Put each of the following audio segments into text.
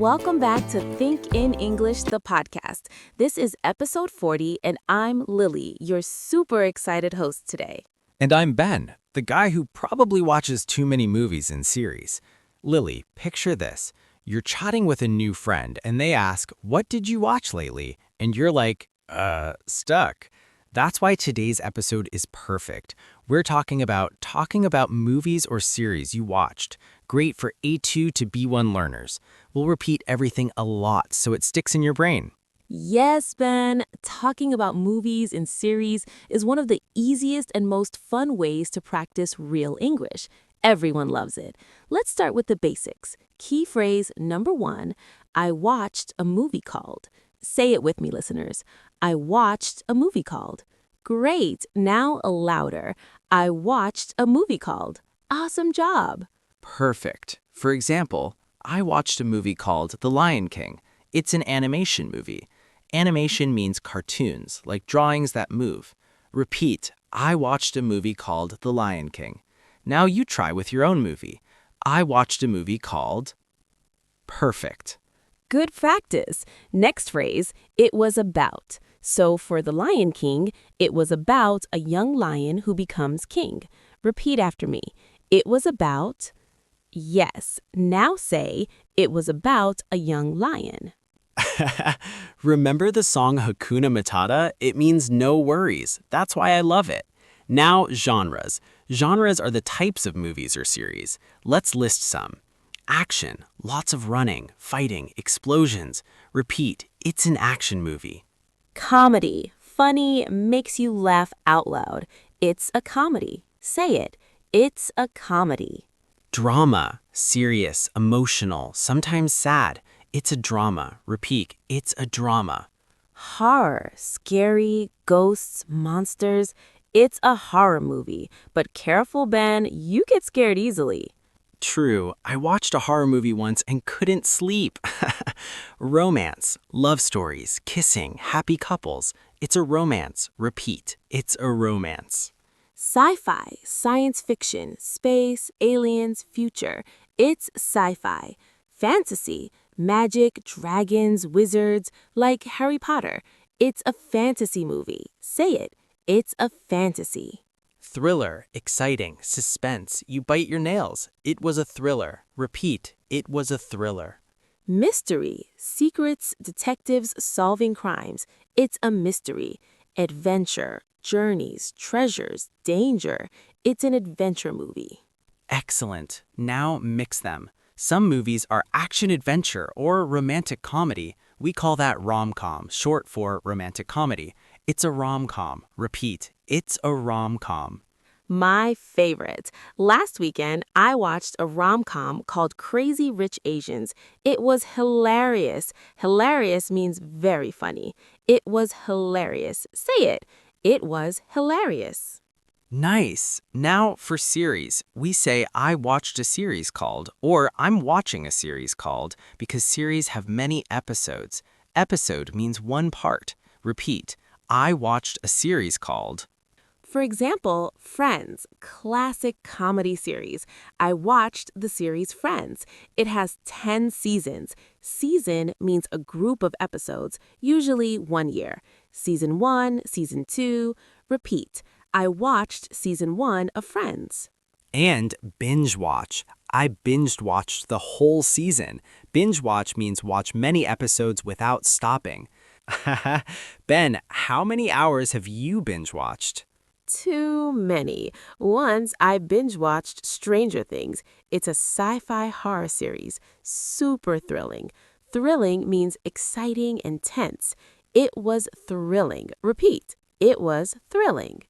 Welcome back to Think in English, the podcast. This is episode 40, and I'm Lily, your super excited host today. And I'm Ben, the guy who probably watches too many movies and series. Lily, picture this. You're chatting with a new friend, and they ask, "What did you watch lately?" And you're like, stuck. That's why today's episode is perfect. We're talking about movies or series you watched. Great for A2 to B1 learners. We'll repeat everything a lot so it sticks in your brain. Yes, Ben, talking about movies and series is one of the easiest and most fun ways to practice real English. Everyone loves it. Let's start with the basics. Key phrase number 1, I watched a movie called. Say it with me, listeners. I watched a movie called. Great. Now louder. I watched a movie called. Awesome job. Perfect. For example, I watched a movie called The Lion King. It's an animation movie. Animation means cartoons, like drawings that move. Repeat, I watched a movie called The Lion King. Now you try with your own movie. I watched a movie called... Perfect. Good practice. Next phrase, it was about. So for The Lion King, it was about a young lion who becomes king. Repeat after me. It was about... Yes. Now say, it was about a young lion. Remember the song Hakuna Matata? It means no worries. That's why I love it. Now, genres. Genres are the types of movies or series. Let's list some. Action, lots of running, fighting, explosions. Repeat, it's an action movie. Comedy, funny, makes you laugh out loud. It's a comedy. Say it. It's a comedy. Drama, serious, emotional, sometimes sad. It's a drama. Repeat, it's a drama. Horror, scary, ghosts, monsters. It's a horror movie. But careful, Ben, you get scared easily. True, I watched a horror movie once and couldn't sleep. Romance, love stories, kissing, happy couples. It's a romance. Repeat, it's a romance. Sci-fi, science fiction, space, aliens, future. It's sci-fi. Fantasy, magic, dragons, wizards, like Harry Potter. It's a fantasy movie. Say it. It's a fantasy. Thriller, exciting, suspense, you bite your nails. It was a thriller. Repeat, it was a thriller. Mystery, secrets, detectives solving crimes. It's a mystery. Adventure, journeys, treasures, danger. It's an adventure movie. Excellent. Now mix them. Some movies are action-adventure or romantic comedy. We call that rom-com, short for romantic comedy. It's a rom-com. Repeat, it's a rom-com. My favorite. Last weekend, I watched a rom-com called Crazy Rich Asians. It was hilarious. Hilarious means very funny. It was hilarious. Say it. It was hilarious. Nice. Now for series. We say I watched a series called, or I'm watching a series called, because series have many episodes. Episode means one part. Repeat, I watched a series called... For example, Friends, classic comedy series. I watched the series Friends. It has 10 seasons. Season means a group of episodes, usually 1 year. Season 1, Season 2. Repeat. I watched Season 1 of Friends. And binge watch. I binged watched the whole season. Binge watch means watch many episodes without stopping. Ben, how many hours have you binge watched? Too many. Once I binge-watched Stranger Things. It's a sci-fi horror series. Super thrilling. Thrilling means exciting and tense. It was thrilling. Repeat. It was thrilling.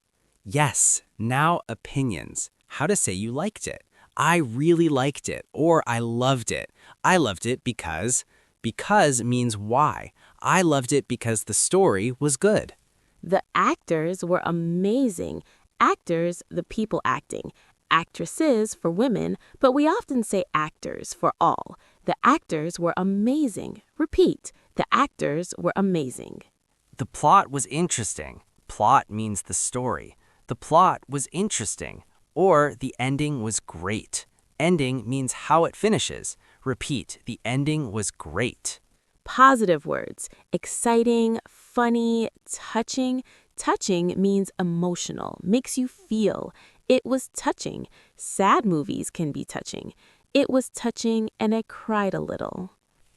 Yes. Now opinions. How to say you liked it. I really liked it, or I loved it. I loved it because... Because means why. I loved it because the story was good. The actors were amazing. Actors, the people acting. Actresses for women, but we often say actors for all. The actors were amazing. Repeat, the actors were amazing. The plot was interesting. Plot means the story. The plot was interesting. Or the ending was great. Ending means how it finishes. Repeat, the ending was great. Positive words: exciting, funny, touching. Touching means emotional, makes you feel. It was touching. Sad movies can be touching. It was touching and I cried a little.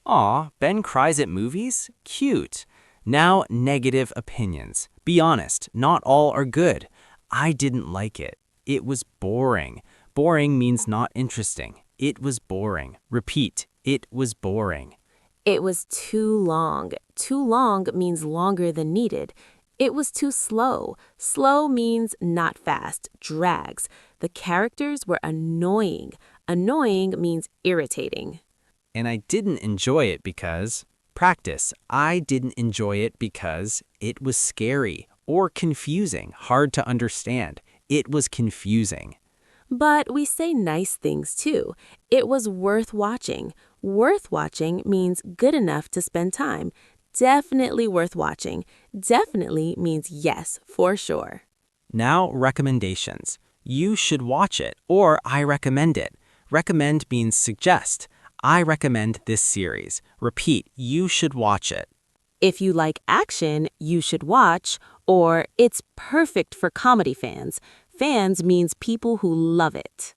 Aw, Ben cries at movies? Cute. Now, negative opinions. Be honest, not all are good. I didn't like it. It was boring. Boring means not interesting. It was boring. Repeat, it was boring. It was too long. Too long means longer than needed. It was too slow. Slow means not fast, drags. The characters were annoying. Annoying means irritating. And I didn't enjoy it because... Practice. I didn't enjoy it because it was scary or confusing, hard to understand. It was confusing. But we say nice things too. It was worth watching. Worth watching means good enough to spend time. Definitely worth watching. Definitely means yes, for sure. Now, recommendations. You should watch it, or I recommend it. Recommend means suggest. I recommend this series. Repeat, you should watch it. If you like action, you should watch, or it's perfect for comedy fans. Fans means people who love it.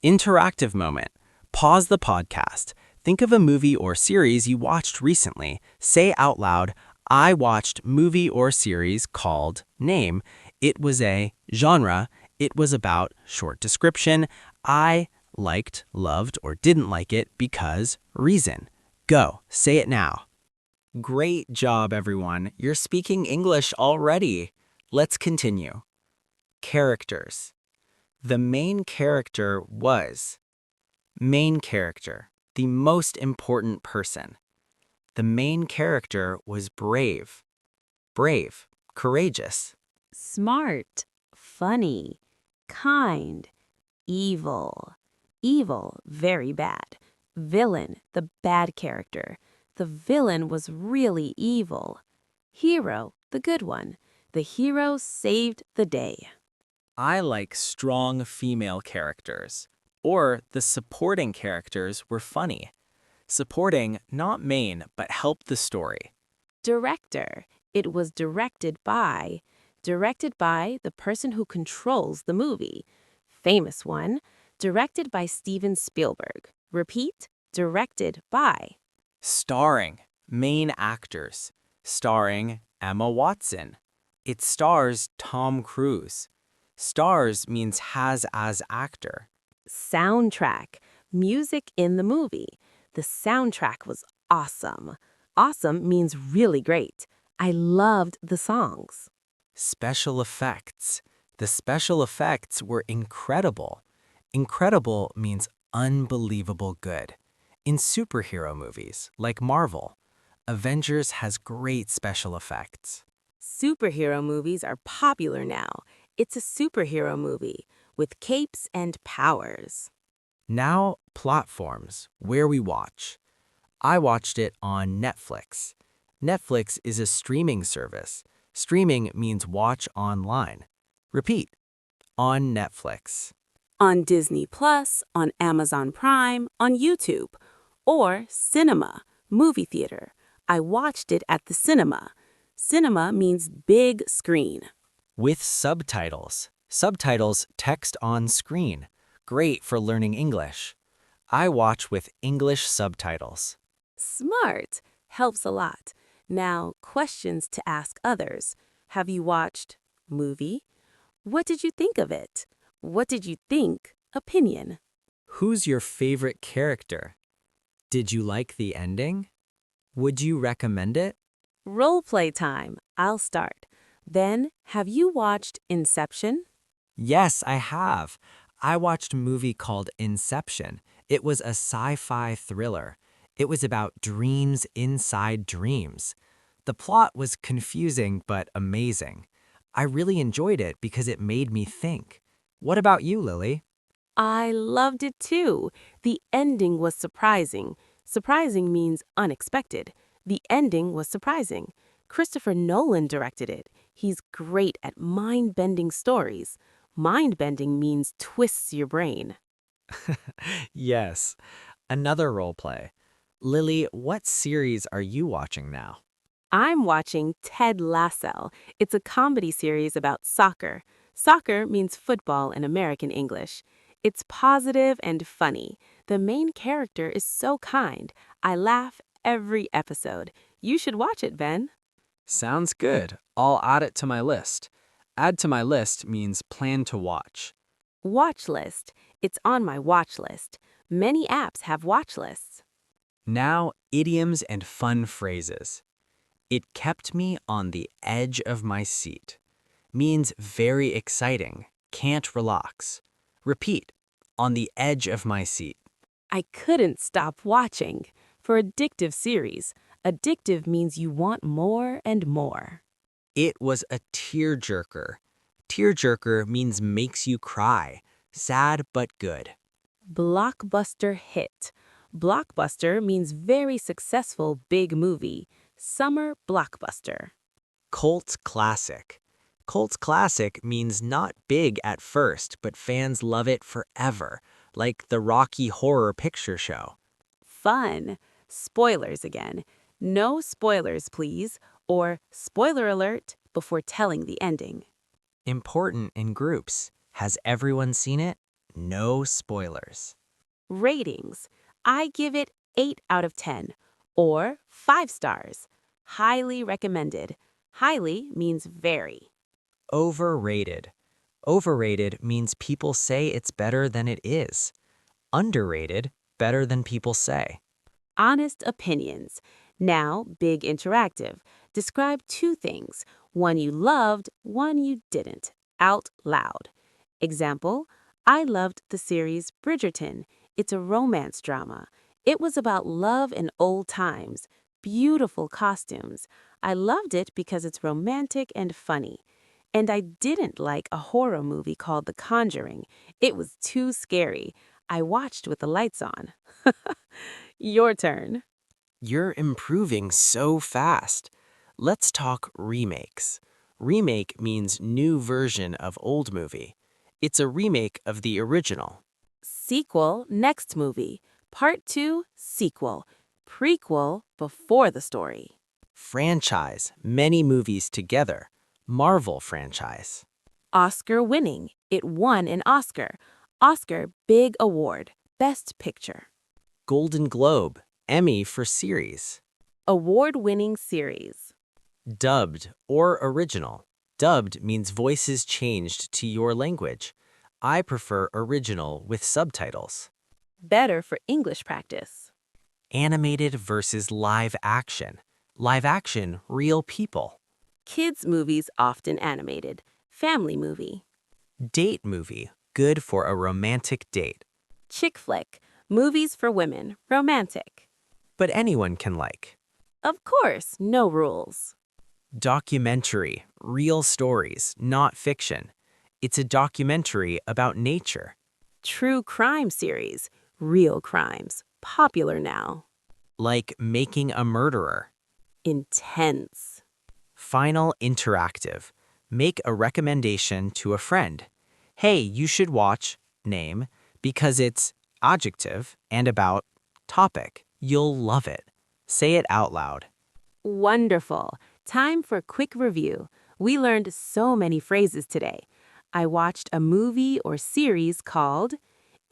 Interactive moment. Pause the podcast. Think of a movie or series you watched recently. Say out loud, I watched movie or series called name. It was a genre. It was about short description. I liked, loved, or didn't like it because reason. Go, say it now. Great job, everyone. You're speaking English already. Let's continue. Characters. The main character was. Main character, the most important person. The main character was brave. Brave, courageous. Smart, funny, kind, evil. Evil, very bad. Villain, the bad character. The villain was really evil. Hero, the good one. The hero saved the day. I like strong female characters. Or the supporting characters were funny. Supporting, not main, but helped the story. Director, it was directed by. Directed by the person who controls the movie. Famous one, directed by Steven Spielberg. Repeat, directed by. Starring, main actors. Starring Emma Watson. It stars Tom Cruise. Stars means has as actor. Soundtrack, music in the movie. The soundtrack was awesome. Awesome means really great. I loved the songs. Special effects. The special effects were incredible. Incredible means unbelievable good. In superhero movies, like Marvel, Avengers has great special effects. Superhero movies are popular now. It's a superhero movie with capes and powers. Now, platforms, where we watch. I watched it on Netflix. Netflix is a streaming service. Streaming means watch online. Repeat, on Netflix. On Disney Plus, on Amazon Prime, on YouTube. Or cinema, movie theater. I watched it at the cinema. Cinema means big screen. With subtitles. Subtitles, text on screen. Great for learning English. I watch with English subtitles. Smart. Helps a lot. Now, questions to ask others. Have you watched movie? What did you think of it? What did you think? Opinion. Who's your favorite character? Did you like the ending? Would you recommend it? Role play time. I'll start. Then, have you watched Inception? Yes, I have. I watched a movie called Inception. It was a sci-fi thriller. It was about dreams inside dreams. The plot was confusing but amazing. I really enjoyed it because it made me think. What about you, Lily? I loved it too. The ending was surprising. Surprising means unexpected. The ending was surprising. Christopher Nolan directed it. He's great at mind-bending stories. Mind-bending means twists your brain. Yes. Another role play. Lily, what series are you watching now? I'm watching Ted Lasso. It's a comedy series about soccer. Soccer means football in American English. It's positive and funny. The main character is so kind. I laugh every episode. You should watch it, Ben. Sounds good. I'll add it to my list. Add to my list means plan to watch. Watch list. It's on my watch list. Many apps have watch lists. Now, idioms and fun phrases. It kept me on the edge of my seat. Means very exciting, can't relax. Repeat, on the edge of my seat. I couldn't stop watching. For addictive series, addictive means you want more and more. It was a tearjerker. Tearjerker means makes you cry. Sad but good. Blockbuster hit. Blockbuster means very successful big movie. Summer blockbuster. Cult classic. Cult classic means not big at first, but fans love it forever, like the Rocky Horror Picture Show. Fun. Spoilers again. No spoilers, please, or spoiler alert before telling the ending. Important in groups. Has everyone seen it? No spoilers. Ratings. I give it 8 out of 10, or 5 stars. Highly recommended. Highly means very. Overrated. Overrated means people say it's better than it is. Underrated, better than people say. Honest opinions. Now, big interactive. Describe 2 things. One you loved, one you didn't. Out loud. Example, I loved the series Bridgerton. It's a romance drama. It was about love in old times. Beautiful costumes. I loved it because it's romantic and funny. And I didn't like a horror movie called The Conjuring. It was too scary. I watched with the lights on. Your turn. You're improving so fast. Let's talk remakes. Remake means new version of old movie. It's a remake of the original. Sequel, next movie. Part 2, sequel. Prequel, before the story. Franchise, many movies together. Marvel franchise. Oscar winning. It won an Oscar. Oscar, big award. Best picture. Golden Globe, Emmy for series. Award-winning series. Dubbed or original. Dubbed means voices changed to your language. I prefer original with subtitles. Better for English practice. Animated versus live action. Live action, real people. Kids' movies often animated. Family movie. Date movie, good for a romantic date. Chick flick. Movies for women. Romantic. But anyone can like. Of course, no rules. Documentary, real stories, not fiction. It's a documentary about nature. True crime series. Real crimes. Popular now. Like Making a Murderer. Intense. Final interactive. Make a recommendation to a friend. Hey, you should watch, name, because it's adjective and about topic. You'll love it. Say it out loud. Wonderful. Time for a quick review. We learned so many phrases today. I watched a movie or series called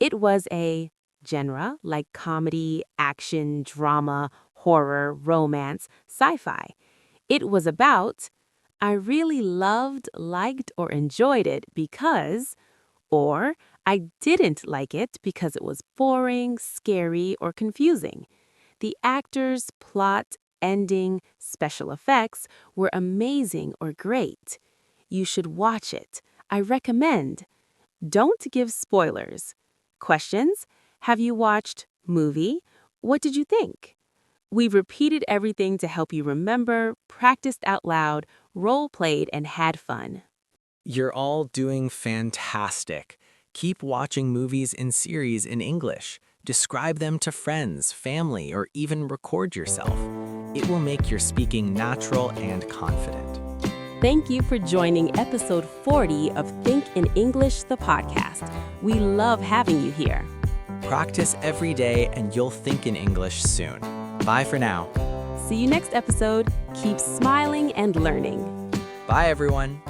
It was a genre like comedy, action, drama, horror, romance, sci-fi. It was about I really loved, liked, or enjoyed it because, or I didn't like it because it was boring, scary, or confusing. The actors, plot, ending, special effects were amazing or great. You should watch it. I recommend. Don't give spoilers. Questions? Have you watched movie? What did you think? We've repeated everything to help you remember, practiced out loud, role-played, and had fun. You're all doing fantastic. Keep watching movies and series in English. Describe them to friends, family, or even record yourself. It will make your speaking natural and confident. Thank you for joining episode 40 of Think in English, the podcast. We love having you here. Practice every day and you'll think in English soon. Bye for now. See you next episode. Keep smiling and learning. Bye, everyone.